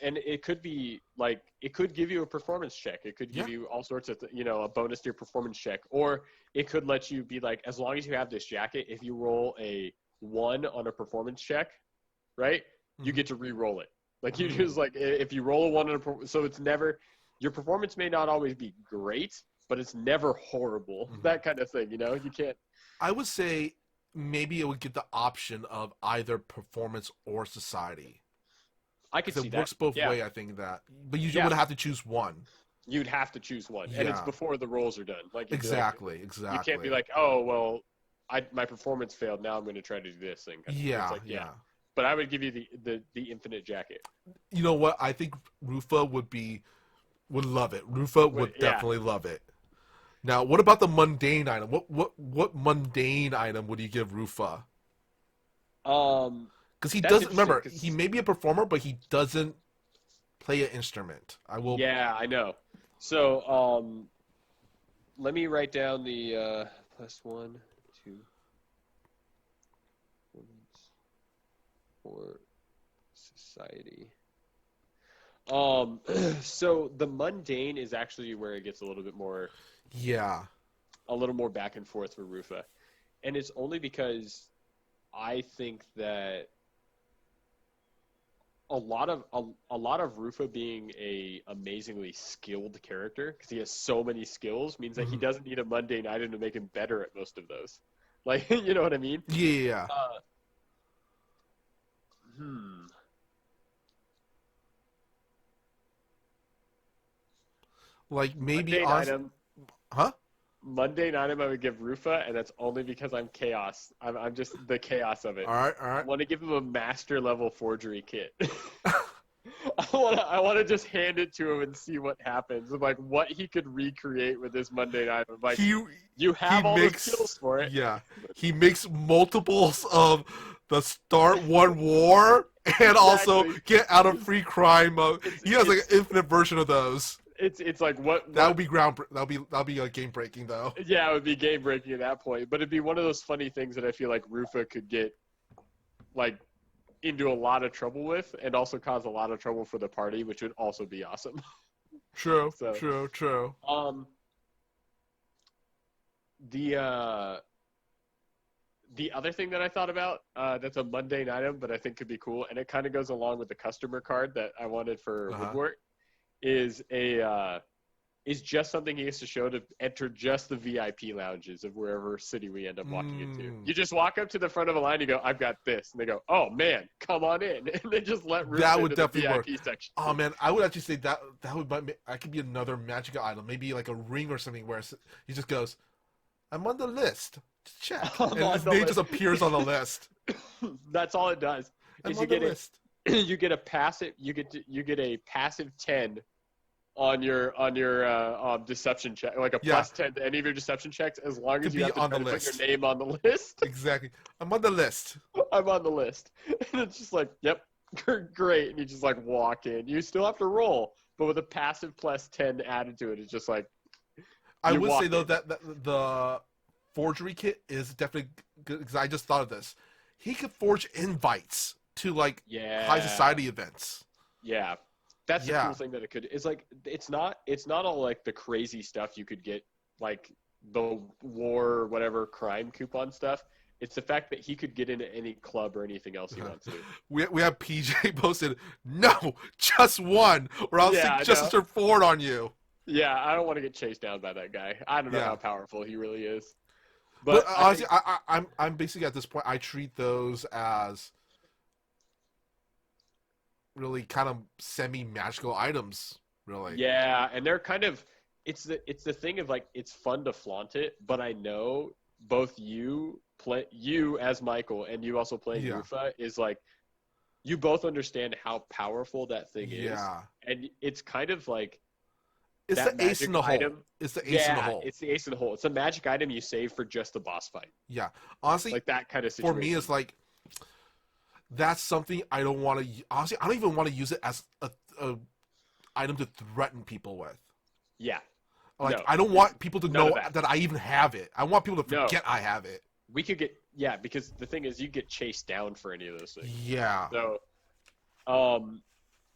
and it could be like it could give you a performance check. It could give you all sorts of a bonus to your performance check, or it could let you be like, as long as you have this jacket, if you roll a 1 on a performance check, right, you get to re-roll it. Like you just like if you roll a 1 on so it's never your performance may not always be great, but it's never horrible. That kind of thing, you can't. I would say maybe it would get the option of either performance or society. I could see It that. works both Yeah. way, I think that. But you would have to choose one. You'd have to choose one, and it's before the rolls are done. Like Exactly. You can't be like, oh well, my performance failed. Now I'm going to try to do this thing. Yeah, It's like, yeah. But I would give you the infinite jacket. You know what? I think Rufa would love it. Rufa would definitely love it. Now, what about the mundane item? What mundane item would you give Rufa? Because he doesn't remember. He may be a performer, but he doesn't play an instrument. I will. Yeah, I know. So let me write down the +1, 2, for society. So the mundane is actually where it gets a little bit more. Yeah. A little more back and forth for Rufa, and it's only because I think that a lot of Rufa being a amazingly skilled character, because he has so many skills, means that he doesn't need a mundane item to make him better at most of those. Like, you know what I mean? Yeah. Like maybe mundane item. Huh? Mundane item I would give Rufa, and that's only because I'm chaos. I'm just the chaos of it. All right. I want to give him a master level forgery kit. I want to just hand it to him and see what happens. Like what he could recreate with this mundane item. Like you have all the skills for it. Yeah, he makes multiples of the start one war and also get out of free crime mode. He has like an infinite version of those. It's like what that would be that'll be game breaking though. Yeah, it would be game breaking at that point. But it'd be one of those funny things that I feel like Rufa could get like into a lot of trouble with, and also cause a lot of trouble for the party, which would also be awesome. True. So, true. The other thing that I thought about that's a mundane item, but I think could be cool, and it kind of goes along with the customer card that I wanted for Woodwork, is a is just something he has to show to enter just the VIP lounges of wherever city we end up walking into. You just walk up to the front of a line, you go, "I've got this," and they go, "Oh man, come on in," and they just let Rufa That would into definitely the work. VIP section. Oh man, I would actually say that could be another magic item, maybe like a ring or something where he just goes, "I'm on the list. Just check," and his name just appears on the list. That's all it does. I'm on the list. You get a passive. You get a passive 10 on your deception check, like a plus 10 to any of your deception checks, as long as you have to try to put your name on the list. Exactly. I'm on the list. I'm on the list. And it's just like, yep, great. And you just like walk in. You still have to roll, but with a passive plus 10 added to it, it's just like. I would say though that the forgery kit is definitely good, because I just thought of this. He could forge invites to like high society events. Yeah. That's the cool thing that it could. It's like it's not all like the crazy stuff you could get, like the war or whatever crime coupon stuff. It's the fact that he could get into any club or anything else he wants to. We have PJ posted, "No, just one, or I'll stick Justice Ford on you." Yeah, I don't want to get chased down by that guy. I don't know how powerful he really is. But honestly, I'm basically at this point, I treat those as really kind of semi-magical items, really. Yeah, and they're kind of it's the thing of like it's fun to flaunt it, but I know both you as Michael and you also playing Rufa is like you both understand how powerful that thing is. Yeah. And it's kind of like it's the ace in the hole. It's the ace in the hole. It's the ace in the hole. It's a magic item you save for just the boss fight. Yeah. Honestly, like that kind of situation. For me, it's like that's something I don't want to. Honestly, I don't even want to use it as a item to threaten people with. Yeah. Like I don't want people to know that I even have it. I want people to forget I have it. We could get because the thing is you get chased down for any of those things. Yeah. So,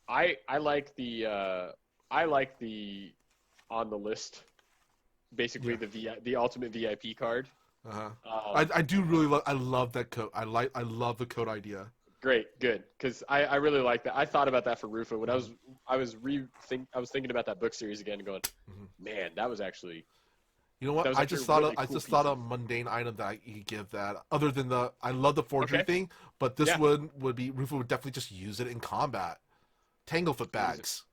I like the on the list, basically the ultimate VIP card. I do really I love that code. I love the code idea. Great, good, because I really like that. I thought about that for Rufa when I was thinking about that book series again, and going, man, that was actually. You know what? I just thought a mundane item that I could give that. Other than I love the forgery thing, but this one would be Rufa would definitely just use it in combat. Tanglefoot bags.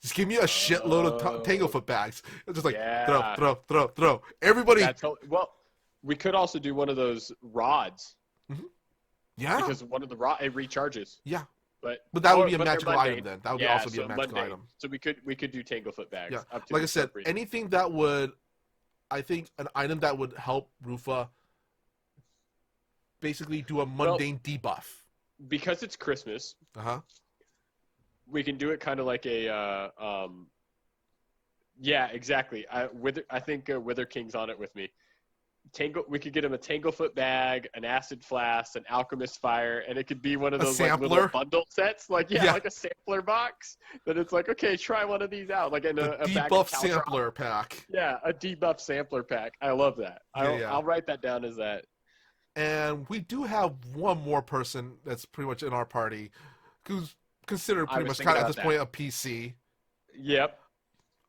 Just give me a shitload of Tanglefoot bags. It's just like throw. Everybody. Well, we could also do one of those rods. Yeah. Because one of the it recharges. Yeah. But that would be a magical item then. That would also be a magical item. So we could do Tanglefoot bags. Yeah. Like I said, anything that would, I think an item that would help Rufa basically do a mundane debuff. Because it's Christmas. We can do it kind of like a yeah, exactly. I think Wither King's on it with me. We could get him a Tanglefoot bag, an acid flask, an alchemist fire, and it could be one of those like, little bundle sets, like like a sampler box. That it's like, okay, try one of these out, like in a debuff sampler pack. Yeah, a debuff sampler pack. I love that. I'll write that down as that. And we do have one more person that's pretty much in our party, who's considered pretty much kind of at this point a PC. Yep.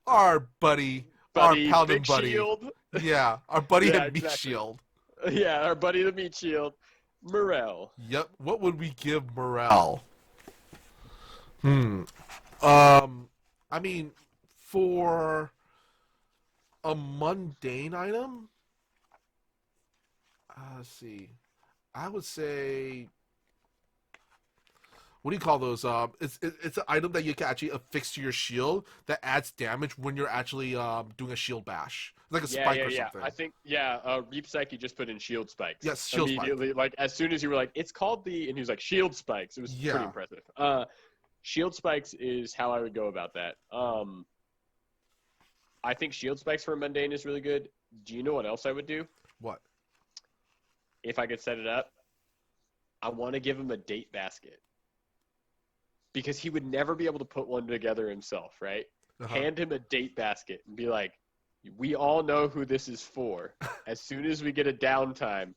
Our buddy, our paladin Big buddy. Shield. Yeah, our buddy the Meat Shield. Yeah, our buddy the Meat Shield. Morel. Yep. What would we give Morel? I mean, for a mundane item, let's see. I would say, what do you call those? It's an item that you can actually affix to your shield that adds damage when you're actually doing a shield bash. It's like a spike or something. I think Reap Psyche just put in shield spikes. Yes, shield immediately. Spike. Like as soon as you were like, it's called and he was like shield spikes. It was pretty impressive. Shield spikes is how I would go about that. I think shield spikes for a mundane is really good. Do you know what else I would do? What? If I could set it up, I want to give him a date basket. Because he would never be able to put one together himself, right? Hand him a date basket and be like, we all know who this is for. As soon as we get a downtime,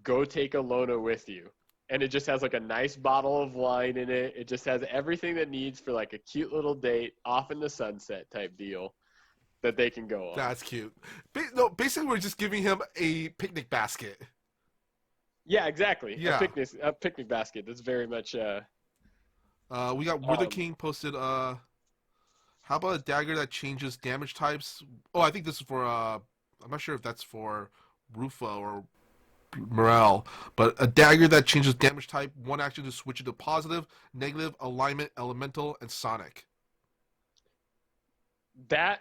go take a Lona with you. And it just has like a nice bottle of wine in it. It just has everything that needs for like a cute little date off in the sunset type deal. that they can go on. That's cute. No, basically, we're just giving him a picnic basket. Yeah, exactly. Yeah. A picnic basket. That's very much. We got Wither King posted. How about a dagger that changes damage types? Oh, I think this is for. I'm not sure if that's for Rufo or Morale, but a dagger that changes damage type. One action to switch it to positive, negative, alignment, elemental, and sonic. That,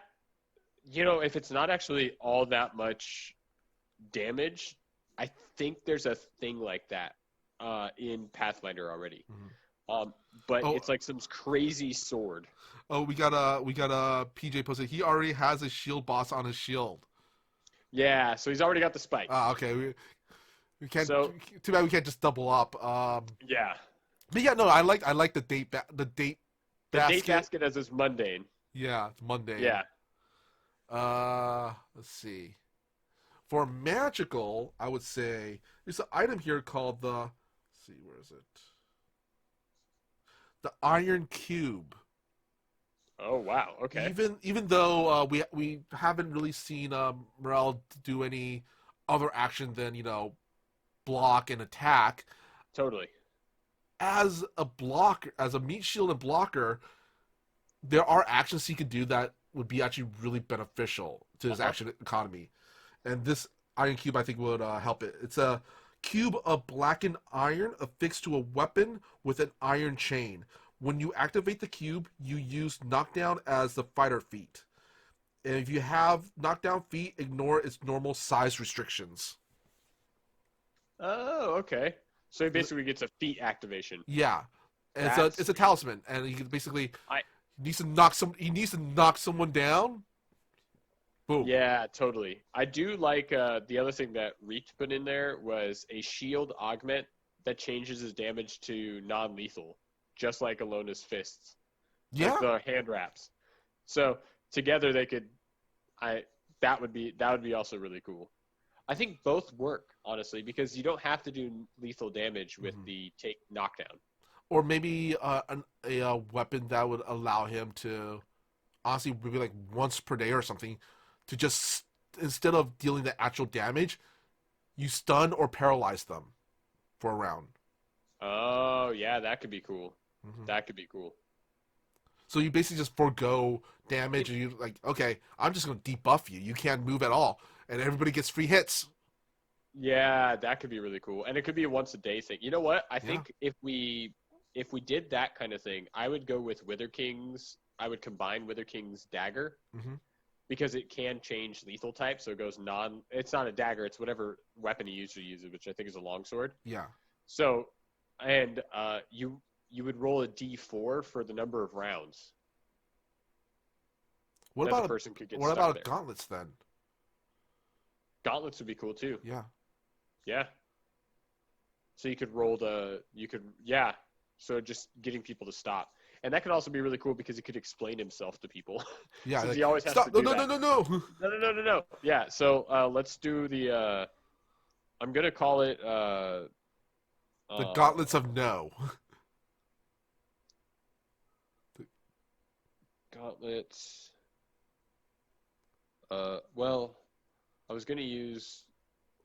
if it's not actually all that much damage, I think there's a thing like that in Pathfinder already. Mm-hmm. But it's like some crazy sword. Oh, we got a PJ posted. He already has a shield boss on his shield. Yeah, so he's already got the spike. Okay. We can't. So, too bad we can't just double up. Yeah. But yeah, no, I like the date The basket. date basket as is mundane. Yeah, it's mundane. Yeah. Let's see. For magical, I would say there's an item here called the. Let's see, where is it? The Iron Cube. Oh wow. Okay. Even though we haven't really seen Morel do any other action than block and attack. Totally. As a meat shield and blocker, there are actions he could do that would be actually really beneficial to his action economy. And this Iron Cube, I think, would help it. It's a cube of blackened iron affixed to a weapon with an iron chain. When you activate the cube, you use knockdown as the fighter feat. And if you have knockdown feat, ignore its normal size restrictions. Oh, okay. So he basically gets a feat activation. Yeah, and it's a talisman, and he can basically he needs to knock someone down. Boom. Yeah, totally. I do like the other thing that Reach put in there was a shield augment that changes his damage to non-lethal, just like Alona's fists. Yeah. Like the hand wraps. So together they could. That would be also really cool. I think both work, honestly, because you don't have to do lethal damage with the take knockdown. Or maybe a weapon that would allow him to, honestly, maybe like once per day or something, to just, instead of dealing the actual damage, you stun or paralyze them for a round. Oh, yeah, that could be cool. Mm-hmm. That could be cool. So you basically just forego damage, and you like, okay, I'm just going to debuff you. You can't move at all. And everybody gets free hits. Yeah, that could be really cool. And it could be a once a day thing. You know what? I think if we did that kind of thing, I would go with Wither King's. I would combine Wither King's dagger because it can change lethal type. So it goes it's not a dagger. It's whatever weapon he usually uses, which I think is a longsword. Yeah. So, and you would roll a d4 for the number of rounds. What about gauntlets then? Gauntlets would be cool too. Yeah. Yeah. So you could so just getting people to stop. And that could also be really cool because he could explain himself to people. Yeah. Since he always has to do that. No. Yeah, so let's do the I'm going to call it the Gauntlets of No. Gauntlets. Well, I was going to use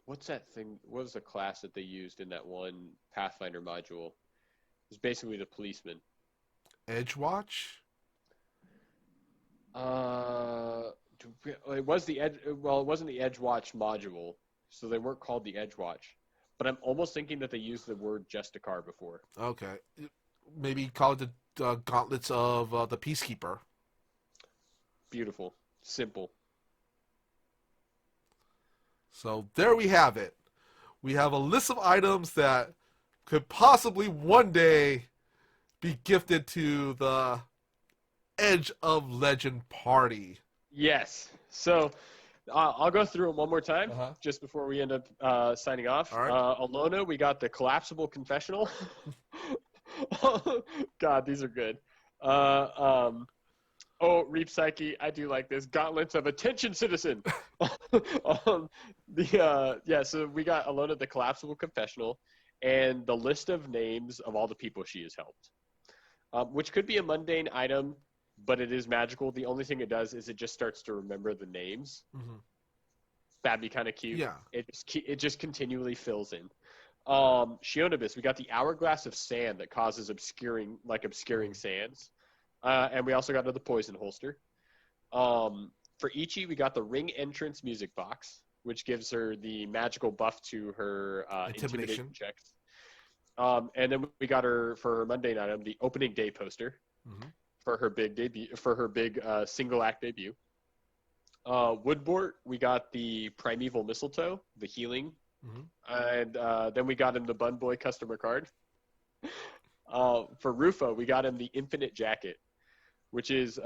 what's that thing? What was the class that they used in that one Pathfinder module? It was basically the policeman. Edgewatch? It was it wasn't the Edgewatch module, so they weren't called the Edgewatch. But I'm almost thinking that they used the word Justicar before. Okay. Maybe call it the Gauntlets of the Peacekeeper. Beautiful. Simple. So there we have it. We have a list of items that could possibly one day be gifted to the Edge of Legend party. Yes. So I'll go through them one more time just before we end up signing off. All right. Alona, we got the Collapsible Confessional. God, these are good. Reap Psyche, I do like this. Gauntlets of Attention Citizen. So we got Alona the Collapsible Confessional and the list of names of all the people she has helped, which could be a mundane item. but it is magical. The only thing it does is it just starts to remember the names. Mm-hmm. That'd be kind of cute. Yeah. It just continually fills in. Shionibus, we got the Hourglass of Sand that causes obscuring sands. And we also got another Poison Holster. For Ichi, we got the Ring Entrance Music Box, which gives her the magical buff to her intimidation checks. And then we got her for her mundane item, the Opening Day poster for her big debut, for her big single act debut. Woodbort, we got the Primeval Mistletoe, the healing, and then we got him the Bun Boy customer card. For Rufo, we got him the Infinite Jacket, which is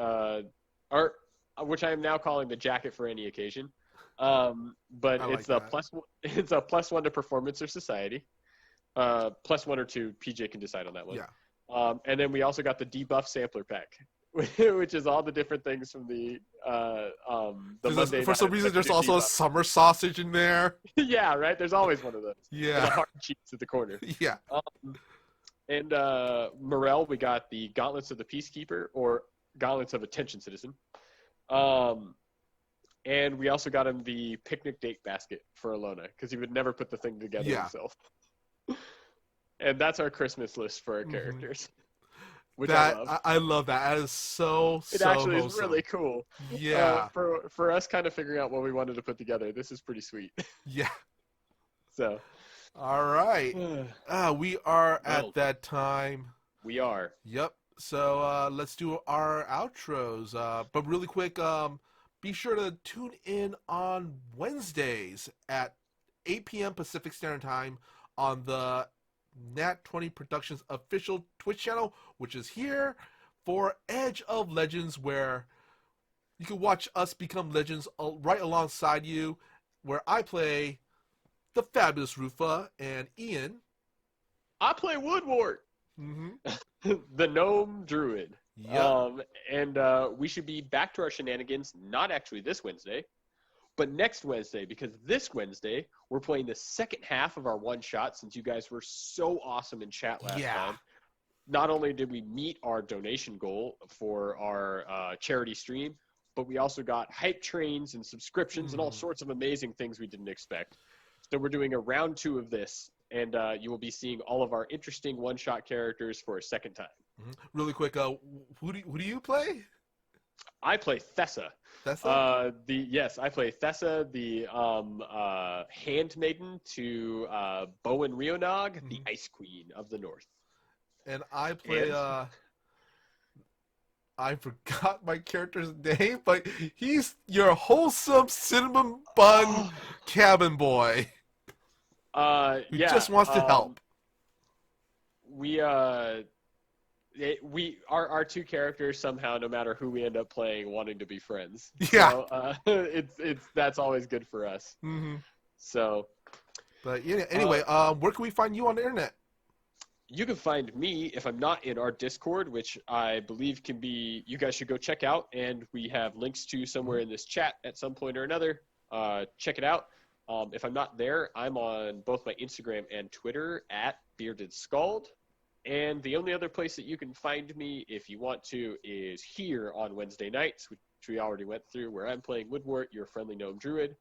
which I am now calling the jacket for any occasion. But it's a +1 to performance or society. +1 or 2, PJ can decide on that one. Yeah. And then we also got the debuff sampler pack, which is all the different things from the Monday. For some reason, there's also a summer sausage in there. Yeah, right. There's always one of those. Yeah. The hard cheeks at the corner. Yeah. And Morel, we got the Gauntlets of the Peacekeeper, or Gauntlets of Attention Citizen. And we also got him the picnic date basket for Alona, because he would never put the thing together himself. And that's our Christmas list for our characters. Which I love that. That is so actually wholesome. Is really cool. Yeah. For us kind of figuring out what we wanted to put together, this is pretty sweet. Yeah. So. All right. We are at that time. We are. Yep. So let's do our outros. But really quick, be sure to tune in on Wednesdays at 8 p.m. Pacific Standard Time on the Nat20 Productions official Twitch channel, which is here for Edge of Legends, where you can watch us become legends right alongside you, where I play the fabulous Rufa, and Ian. I play Woodwort. The gnome druid. Yep. And we should be back to our shenanigans, not actually this Wednesday, but next Wednesday, because this Wednesday we're playing the second half of our one shot, since you guys were so awesome in chat last time. Not only did we meet our donation goal for our charity stream, but we also got hype trains and subscriptions and all sorts of amazing things we didn't expect. So we're doing a round 2 of this, and you will be seeing all of our interesting one-shot characters for a second time. Really quick, who do you play? I play Thessa. Thessa? I play Thessa, the handmaiden to Bowen Rionog, the Ice Queen of the North. And I play I forgot my character's name, but he's your wholesome cinnamon bun cabin boy. Who just wants to help. Our two characters somehow, no matter who we end up playing, wanting to be friends. Yeah. So, that's always good for us. So. But yeah, anyway, where can we find you on the internet? You can find me if I'm not in our Discord, which I believe can be, you guys should go check out, and we have links to somewhere in this chat at some point or another. Check it out. If I'm not there, I'm on both my Instagram and Twitter at Bearded Scald. And the only other place that you can find me, if you want to, is here on Wednesday nights, which we already went through, where I'm playing Woodwort, your friendly gnome druid.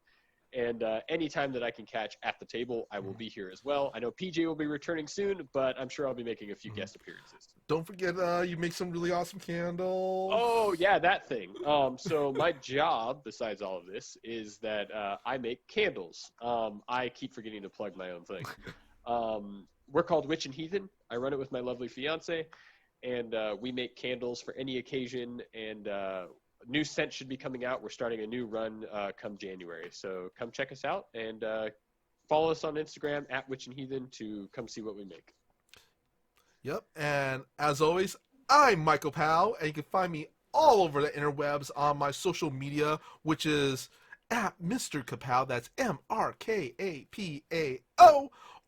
And anytime that I can catch at the table, I will be here as well. I know PJ will be returning soon, but I'm sure I'll be making a few guest appearances. Don't forget, you make some really awesome candles. Oh, yeah, that thing. So my job, besides all of this, is that I make candles. I keep forgetting to plug my own thing. We're called Witch and Heathen. I run it with my lovely fiance, and we make candles for any occasion, and new scent should be coming out. We're starting a new run come January. So come check us out, and follow us on Instagram at Witch and Heathen to come see what we make. Yep, and as always, I'm Michael Powell, and you can find me all over the interwebs on my social media, which is at Mr. Kapow, that's MrKapao,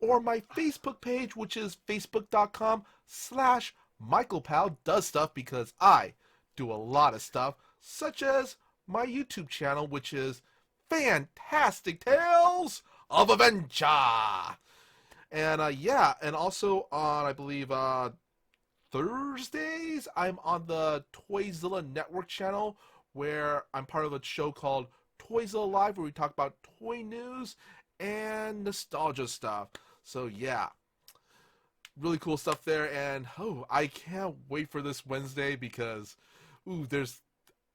or my Facebook page, which is facebook.com/Michael Powell does stuff, because I do a lot of stuff, such as my YouTube channel, which is Fantastic Tales of Adventure. And and also on, I believe, Thursdays, I'm on the Toyzilla Network channel, where I'm part of a show called Toyzilla Live, where we talk about toy news and nostalgia stuff. So yeah, really cool stuff there, and I can't wait for this Wednesday because,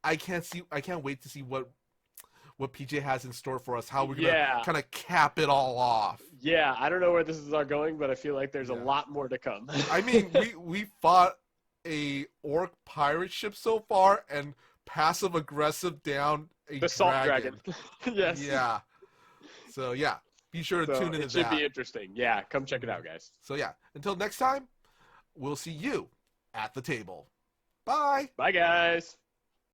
I can't wait to see what PJ has in store for us. How we're gonna kind of cap it all off. Yeah, I don't know where this is all going, but I feel like there's a Yeah. lot more to come. I mean, we fought a orc pirate ship so far, and passive aggressive down a The salt dragon. Yes. Yeah. So yeah, be sure to tune into it should that. be interesting. Yeah, come check it out, guys. So yeah, until next time, we'll see you at the table. Bye. Bye, guys.